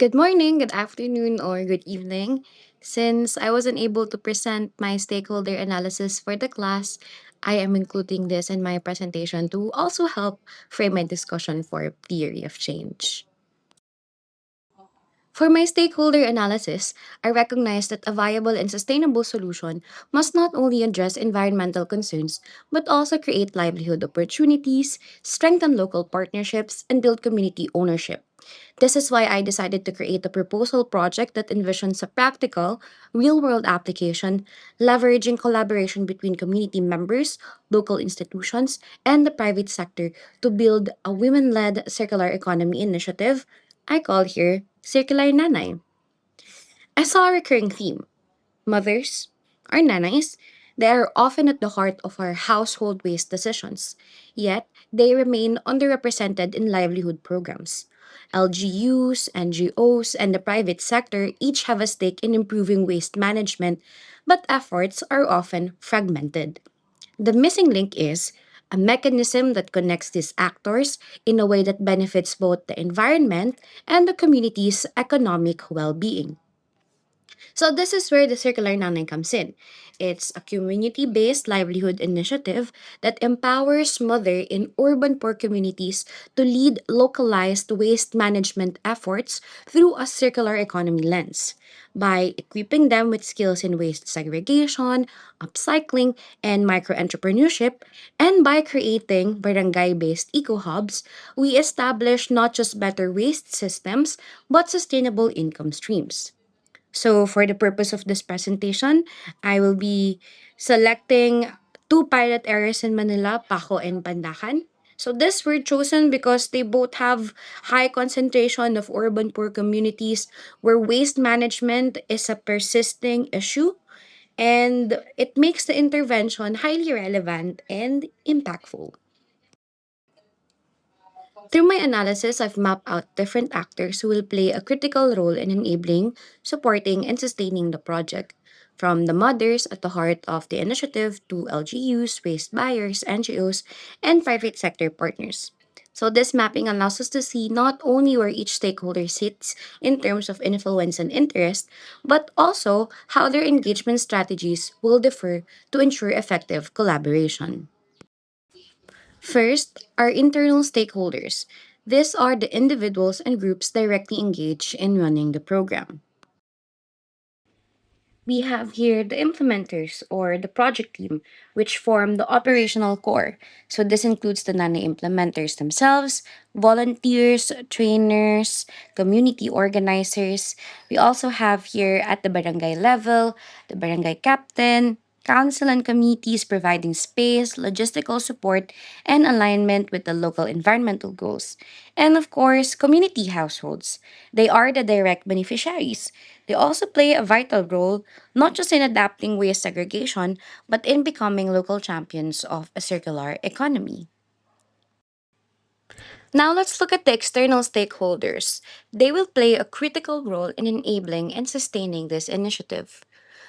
Good morning, good afternoon, or good evening. Since I wasn't able to present my stakeholder analysis for the class, I am including this in my presentation to also help frame my discussion for theory of change. For my stakeholder analysis, I recognize that a viable and sustainable solution must not only address environmental concerns, but also create livelihood opportunities, strengthen local partnerships, and build community ownership. This is why I decided to create a proposal project that envisions a practical, real world application, leveraging collaboration between community members, local institutions, and the private sector to build a women led circular economy initiative I call here Circular Nanay. I saw a recurring theme. Mothers, our nanays, they are often at the heart of our household waste decisions, yet they remain underrepresented in livelihood programs. LGUs, NGOs, and the private sector each have a stake in improving waste management, but efforts are often fragmented. The missing link is a mechanism that connects these actors in a way that benefits both the environment and the community's economic well being. So this is where the circular nanay comes in. It's a community-based livelihood initiative that empowers mother in urban poor communities to lead localized waste management efforts through a circular economy lens. By equipping them with skills in waste segregation, upcycling, and micro-entrepreneurship, and by creating barangay-based eco-hubs, we establish not just better waste systems, but sustainable income streams. So, for the purpose of this presentation, I will be selecting two pilot areas in Manila, Paco and Pandacan. So, these were chosen because they both have high concentration of urban poor communities where waste management is a persisting issue, and it makes the intervention highly relevant and impactful. Through my analysis, I've mapped out different actors who will play a critical role in enabling, supporting, and sustaining the project. From the mothers at the heart of the initiative to LGUs, waste buyers, NGOs, and private sector partners. So, this mapping allows us to see not only where each stakeholder sits in terms of influence and interest, but also how their engagement strategies will differ to ensure effective collaboration. First, our internal stakeholders. These are the individuals and groups directly engaged in running the program. We have here the implementers or the project team, which form the operational core. So, this includes the NANA implementers themselves, volunteers, trainers, community organizers. We also have here at the barangay level, the barangay captain, council and committees providing space, logistical support, and alignment with the local environmental goals. And of course, community households. They are the direct beneficiaries. They also play a vital role not just in adapting waste segregation, but in becoming local champions of a circular economy. Now let's look at the external stakeholders. They will play a critical role in enabling and sustaining this initiative.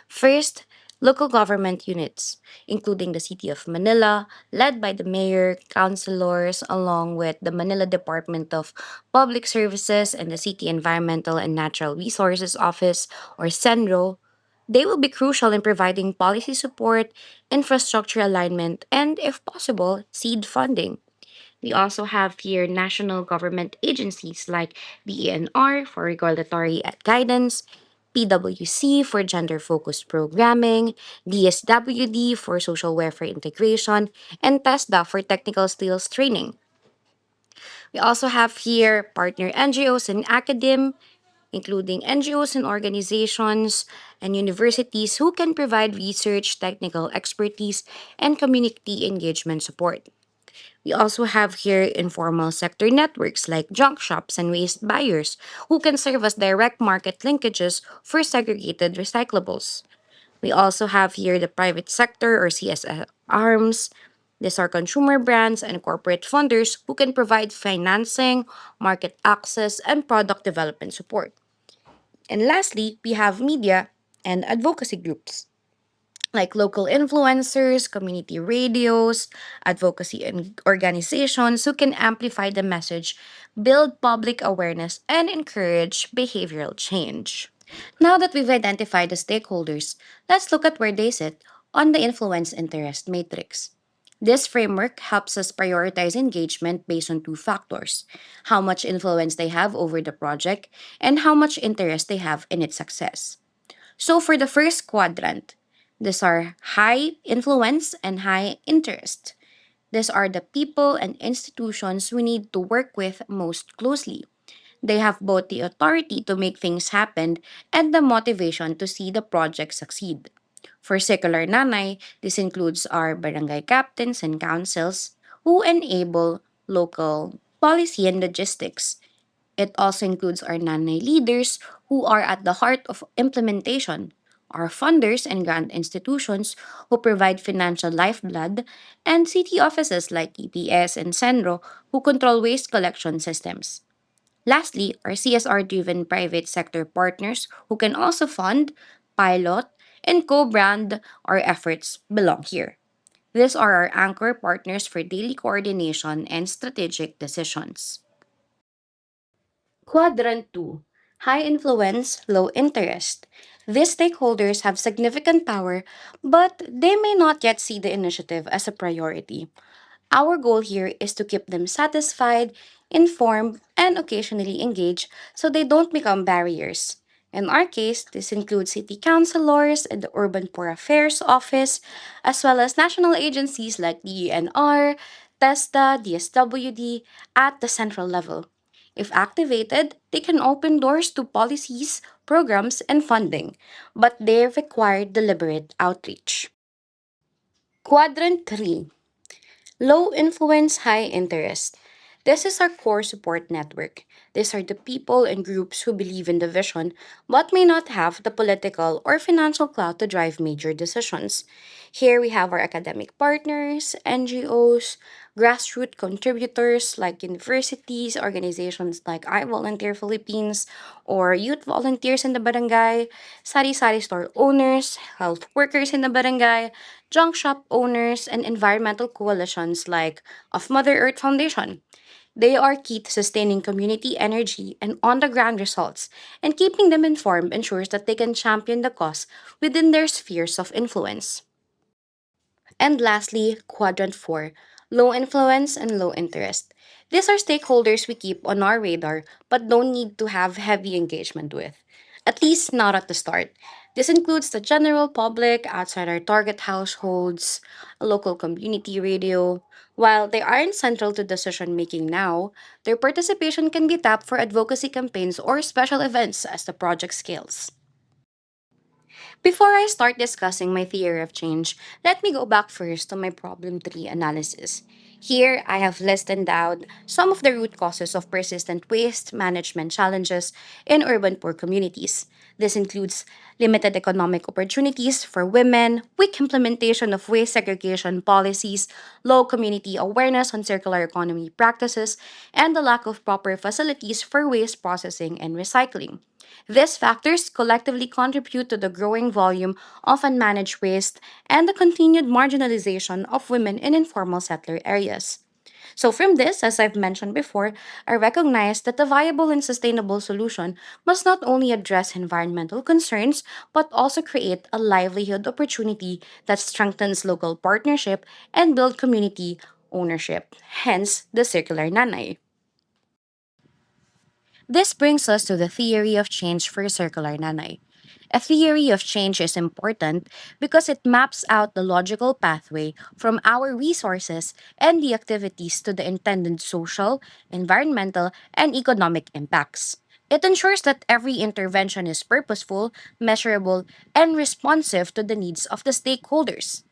First, local government units, including the City of Manila, led by the mayor, councilors, along with the Manila Department of Public Services and the City Environmental and Natural Resources Office, or CENRO. They will be crucial in providing policy support, infrastructure alignment, and, if possible, seed funding. We also have here national government agencies like DENR for regulatory guidance, PWC for gender focused programming, DSWD for social welfare integration, and TESDA for technical skills training. We also have here partner NGOs and academe, including NGOs and organizations and universities who can provide research, technical expertise, and community engagement support. We also have here informal sector networks like junk shops and waste buyers who can serve as direct market linkages for segregated recyclables. We also have here the private sector or CSR arms. These are consumer brands and corporate funders who can provide financing, market access, and product development support. And lastly, we have media and advocacy groups. like local influencers, community radios, advocacy organizations who can amplify the message, build public awareness, and encourage behavioral change. Now that we've identified the stakeholders, let's look at where they sit on the influence interest matrix. This framework helps us prioritize engagement based on two factors: how much influence they have over the project and how much interest they have in its success. So for the first quadrant, these are high influence and high interest. These are the people and institutions we need to work with most closely. They have both the authority to make things happen and the motivation to see the project succeed. For secular nanay, this includes our barangay captains and councils who enable local policy and logistics. It also includes our nanay leaders who are at the heart of implementation, our funders and grant institutions who provide financial lifeblood, and city offices like EPS and Senro who control waste collection systems. Lastly, our CSR driven private sector partners who can also fund, pilot, and co brand our efforts belong here. These are our anchor partners for daily coordination and strategic decisions. Quadrant 2: high influence, low interest. These stakeholders have significant power, but they may not yet see the initiative as a priority. Our goal here is to keep them satisfied, informed, and occasionally engaged so they don't become barriers. In our case, this includes city councilors and the Urban Poor Affairs Office, as well as national agencies like the ENR, TESDA, DSWD at the central level. If activated, they can open doors to policies, programs, and funding, but they require deliberate outreach. Quadrant 3: low influence, high interest. This is our core support network. These are the people and groups who believe in the vision but may not have the political or financial clout to drive major decisions. Here we have our academic partners, NGOs, grassroots contributors like universities, organizations like I Volunteer Philippines, or youth volunteers in the barangay, sari-sari store owners, health workers in the barangay, junk shop owners, and environmental coalitions like of Mother Earth Foundation. They are key to sustaining community energy and on the ground results, and keeping them informed ensures that they can champion the cause within their spheres of influence. And lastly, quadrant 4: low influence and low interest. These are stakeholders we keep on our radar but don't need to have heavy engagement with, at least not at the start. This includes the general public outside our target households, a local community radio. While they aren't central to decision making now, their participation can be tapped for advocacy campaigns or special events as the project scales. Before I start discussing my theory of change, let me go back first to my problem tree analysis. Here, I have listed out some of the root causes of persistent waste management challenges in urban poor communities. This includes limited economic opportunities for women, weak implementation of waste segregation policies, low community awareness on circular economy practices, and the lack of proper facilities for waste processing and recycling. These factors collectively contribute to the growing volume of unmanaged waste and the continued marginalization of women in informal settler areas. So, from this, as I've mentioned before, I recognize that a viable and sustainable solution must not only address environmental concerns, but also create a livelihood opportunity that strengthens local partnership and build community ownership, hence the circular nanay. This brings us to the theory of change for circular nanay. A theory of change is important because it maps out the logical pathway from our resources and the activities to the intended social, environmental, and economic impacts. It ensures that every intervention is purposeful, measurable, and responsive to the needs of the stakeholders.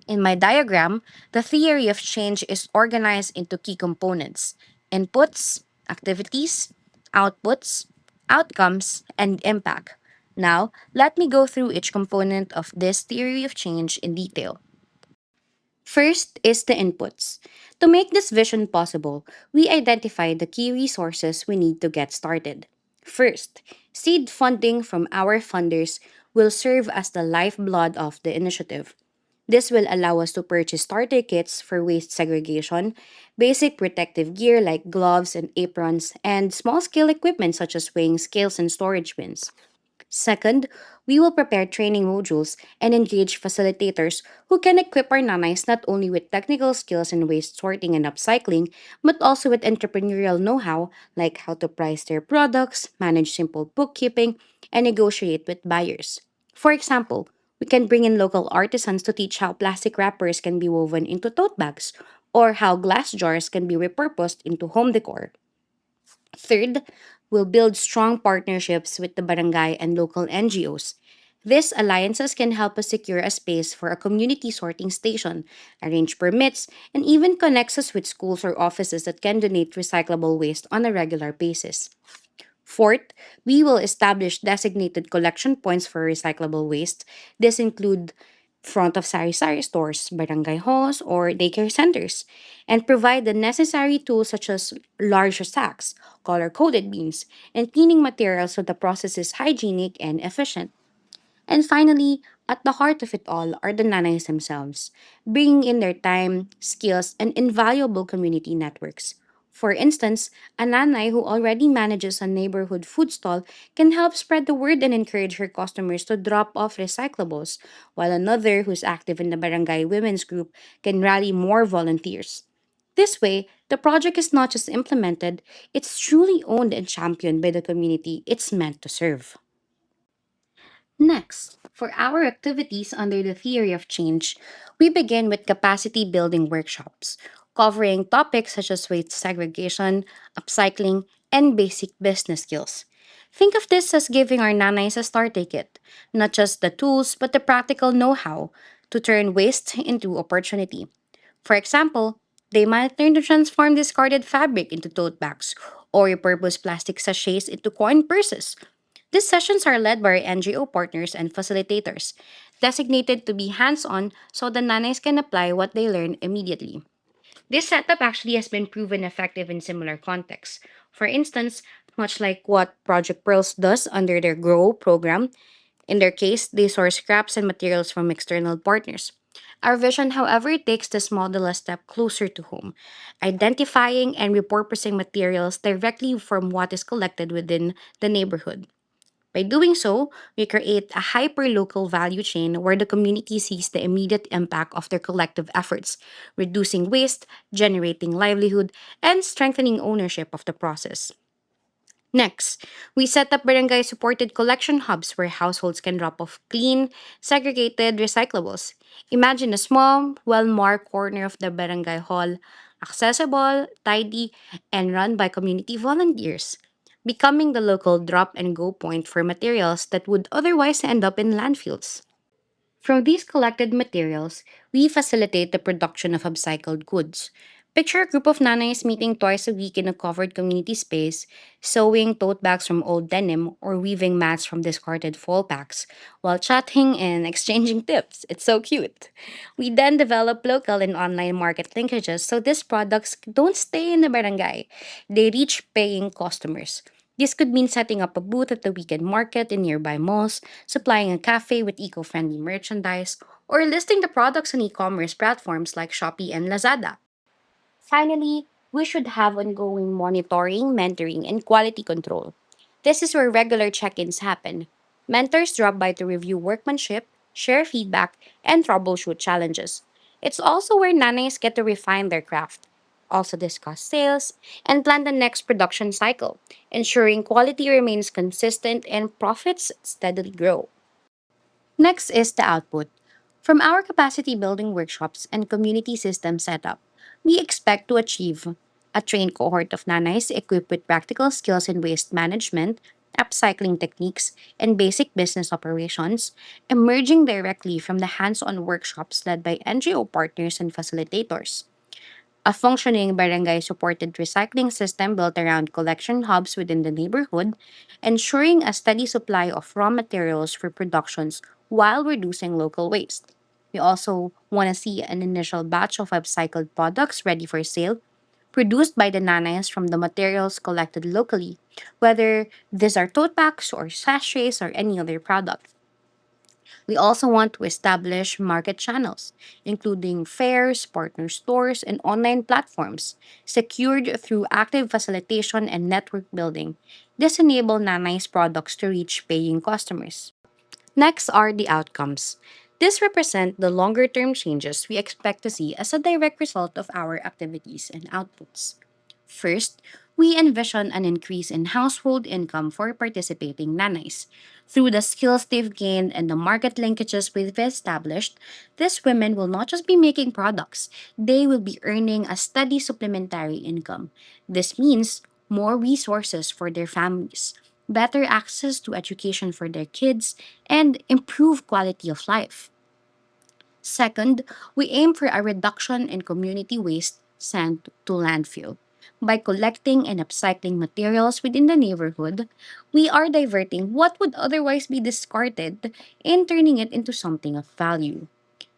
In my diagram, the theory of change is organized into key components: inputs, activities, outputs, outcomes, and impact. Now, let me go through each component of this theory of change in detail. First is the inputs. To make this vision possible, we identify the key resources we need to get started. First, seed funding from our funders, will serve as the lifeblood of the initiative. This will allow us to purchase starter kits for waste segregation, basic protective gear like gloves and aprons, and small scale equipment such as weighing scales and storage bins. Second, we will prepare training modules and engage facilitators who can equip our nanays not only with technical skills in waste sorting and upcycling, but also with entrepreneurial know how like how to price their products, manage simple bookkeeping, and negotiate with buyers. For example, we can bring in local artisans to teach how plastic wrappers can be woven into tote bags or how glass jars can be repurposed into home decor. Third, we'll build strong partnerships with the barangay and local NGOs. These alliances can help us secure a space for a community sorting station, arrange permits, and even connects us with schools or offices that can donate recyclable waste on a regular basis. Fourth, we will establish designated collection points for recyclable waste. This include front of sari-sari stores, barangay halls, or daycare centers, and provide the necessary tools such as larger sacks, color-coded bins, and cleaning materials so the process is hygienic and efficient. And finally, at the heart of it all are the nanays themselves, bringing in their time, skills, and invaluable community networks. For instance, a nanay who already manages a neighborhood food stall can help spread the word and encourage her customers to drop off recyclables, while another who's active in the barangay women's group can rally more volunteers. This way, the project is not just implemented, it's truly owned and championed by the community it's meant to serve. Next, for our activities under the theory of change, we begin with capacity building workshops, covering topics such as waste segregation, upcycling, and basic business skills. Think of this as giving our nanays a starter kit, not just the tools, but the practical know how to turn waste into opportunity. For example, they might learn to transform discarded fabric into tote bags or repurpose plastic sachets into coin purses. These sessions are led by our NGO partners and facilitators, designated to be hands on so the nanays can apply what they learn immediately. This setup actually has been proven effective in similar contexts. For instance, much like what Project Pearls does under their GROW program, in their case, they source scraps and materials from external partners. Our vision, however, takes this model a step closer to home, identifying and repurposing materials directly from what is collected within the neighborhood. By doing so, we create a hyper-local value chain where the community sees the immediate impact of their collective efforts, reducing waste, generating livelihood, and strengthening ownership of the process. Next, we set up barangay supported collection hubs where households can drop off clean, segregated recyclables. Imagine a small, well marked corner of the barangay hall, accessible, tidy, and run by community volunteers, becoming the local drop and go point for materials that would otherwise end up in landfills. From these collected materials, we facilitate the production of upcycled goods. Picture a group of nanays meeting twice a week in a covered community space, sewing tote bags from old denim or weaving mats from discarded fall packs, while chatting and exchanging tips. It's so cute. We then develop local and online market linkages so these products don't stay in the barangay. They reach paying customers. This could mean setting up a booth at the weekend market in nearby malls, supplying a cafe with eco friendly merchandise, or listing the products on e commerce platforms like Shopee and Lazada. Finally, we should have ongoing monitoring, mentoring, and quality control. This is where regular check ins happen. Mentors drop by to review workmanship, share feedback, and troubleshoot challenges. It's also where nanays get to refine their craft, also discuss sales, and plan the next production cycle, ensuring quality remains consistent and profits steadily grow. Next is the output. From our capacity building workshops and community system setup, we expect to achieve a trained cohort of nanays equipped with practical skills in waste management, upcycling techniques, and basic business operations, emerging directly from the hands on workshops led by NGO partners and facilitators. A functioning barangay supported recycling system built around collection hubs within the neighborhood, ensuring a steady supply of raw materials for productions while reducing local waste. We also want to see an initial batch of upcycled products ready for sale, produced by the nanays from the materials collected locally, whether these are tote bags or sachets or any other product. We also want to establish market channels, including fairs, partner stores, and online platforms, secured through active facilitation and network building. This enables Nanay's products to reach paying customers. Next are the outcomes. These represent the longer term changes we expect to see as a direct result of our activities and outputs. First, we envision an increase in household income for participating nanays. Through the skills they've gained and the market linkages we've established, these women will not just be making products, they will be earning a steady supplementary income. This means more resources for their families, better access to education for their kids, and improved quality of life. Second, we aim for a reduction in community waste sent to landfill. By collecting and upcycling materials within the neighborhood, we are diverting what would otherwise be discarded and turning it into something of value.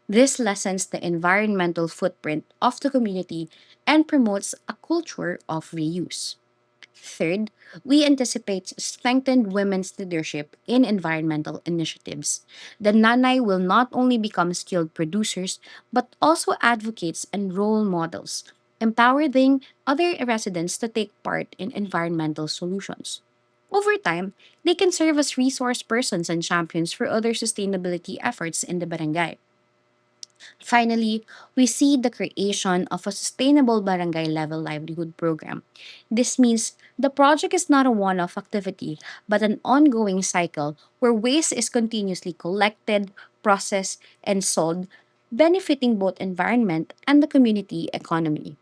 This lessens the environmental footprint of the community and promotes a culture of reuse. Third, we anticipate strengthened women's leadership in environmental initiatives. The Nanay will not only become skilled producers, but also advocates and role models, empowering other residents to take part in environmental solutions. Over time, they can serve as resource persons and champions for other sustainability efforts in the barangay. Finally, we see the creation of a sustainable barangay level livelihood program. This means the project is not a one off activity, but an ongoing cycle where waste is continuously collected, processed, and sold, benefiting both environment and the community economy.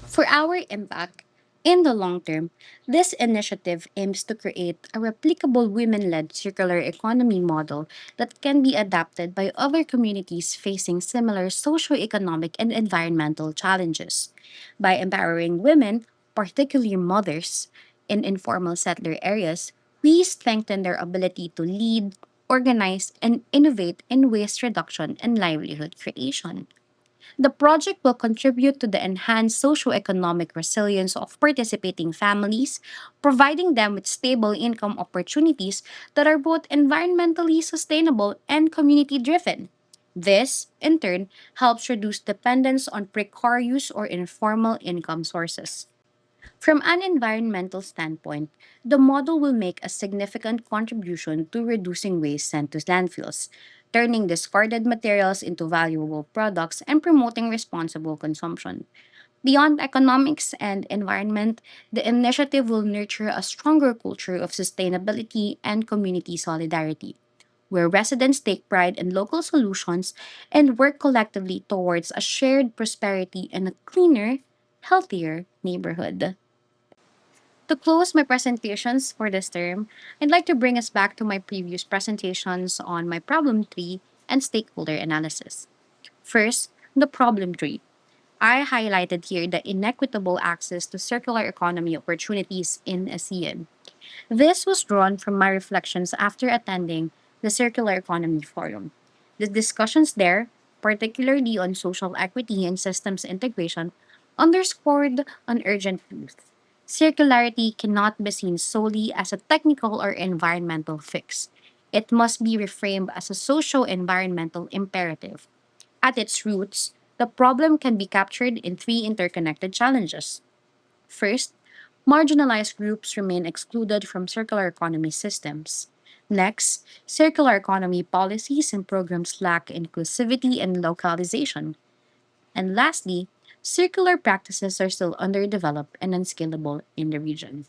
For our impact, in the long term, this initiative aims to create a replicable women led circular economy model that can be adapted by other communities facing similar socio-economic and environmental challenges. By empowering women, particularly mothers, in informal settler areas, we strengthen their ability to lead, organize, and innovate in waste reduction and livelihood creation. The project will contribute to the enhanced socioeconomic resilience of participating families, providing them with stable income opportunities that are both environmentally sustainable and community driven. This, in turn, helps reduce dependence on precarious or informal income sources. From an environmental standpoint, the model will make a significant contribution to reducing waste sent to landfills, turning discarded materials into valuable products and promoting responsible consumption. Beyond economics and environment, the initiative will nurture a stronger culture of sustainability and community solidarity, where residents take pride in local solutions and work collectively towards a shared prosperity and a cleaner, healthier neighborhood. To close my presentations for this term, I'd like to bring us back to my previous presentations on my problem tree and stakeholder analysis. First, the problem tree. I highlighted here the inequitable access to circular economy opportunities in ASEAN. This was drawn from my reflections after attending the Circular Economy Forum. The discussions there, particularly on social equity and systems integration, underscored an urgent truth. Circularity cannot be seen solely as a technical or environmental fix. It must be reframed as a socio environmental imperative. At its roots, the problem can be captured in three interconnected challenges. First, marginalized groups remain excluded from circular economy systems. Next, circular economy policies and programs lack inclusivity and localization. And lastly, circular practices are still underdeveloped and unscalable in the region.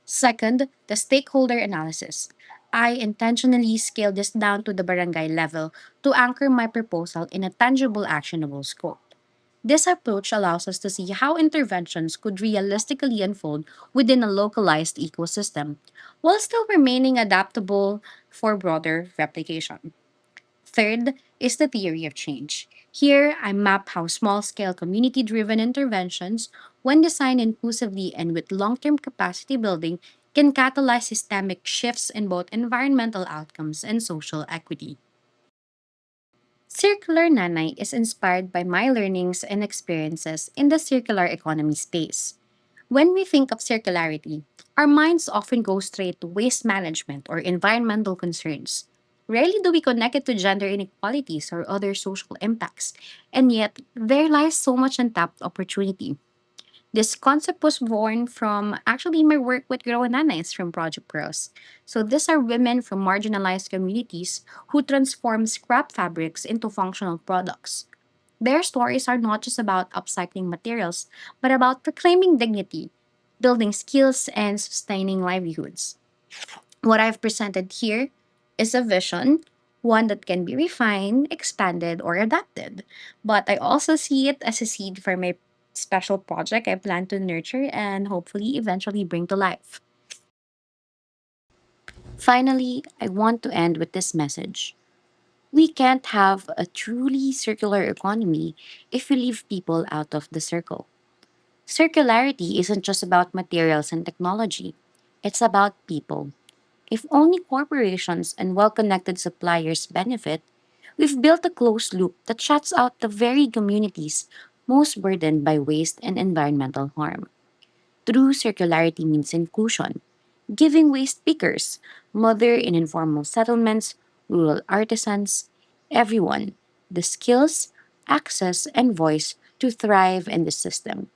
Second, the stakeholder analysis. I intentionally scaled this down to the barangay level to anchor my proposal in a tangible, actionable scope. This approach allows us to see how interventions could realistically unfold within a localized ecosystem, while still remaining adaptable for broader replication. Third is the theory of change. Here, I map how small scale community driven interventions, when designed inclusively and with long term capacity building, can catalyze systemic shifts in both environmental outcomes and social equity. Circular Nanay is inspired by my learnings and experiences in the circular economy space. When we think of circularity, our minds often go straight to waste management or environmental concerns. Rarely do we connect it to gender inequalities or other social impacts, and yet there lies so much untapped opportunity. This concept was born from actually my work with Grow Nanas from Project Pros. So these are women from marginalized communities who transform scrap fabrics into functional products. Their stories are not just about upcycling materials, but about reclaiming dignity, building skills, and sustaining livelihoods. What I've presented here is a vision, one that can be refined, expanded, or adapted. But I also see it as a seed for my special project I plan to nurture and hopefully eventually bring to life. Finally, I want to end with this message. We can't have a truly circular economy if we leave people out of the circle. Circularity isn't just about materials and technology, it's about people. If only corporations and well connected suppliers benefit, we've built a closed loop that shuts out the very communities most burdened by waste and environmental harm. True circularity means inclusion, giving waste pickers, mother in informal settlements, rural artisans, everyone the skills, access, and voice to thrive in the system.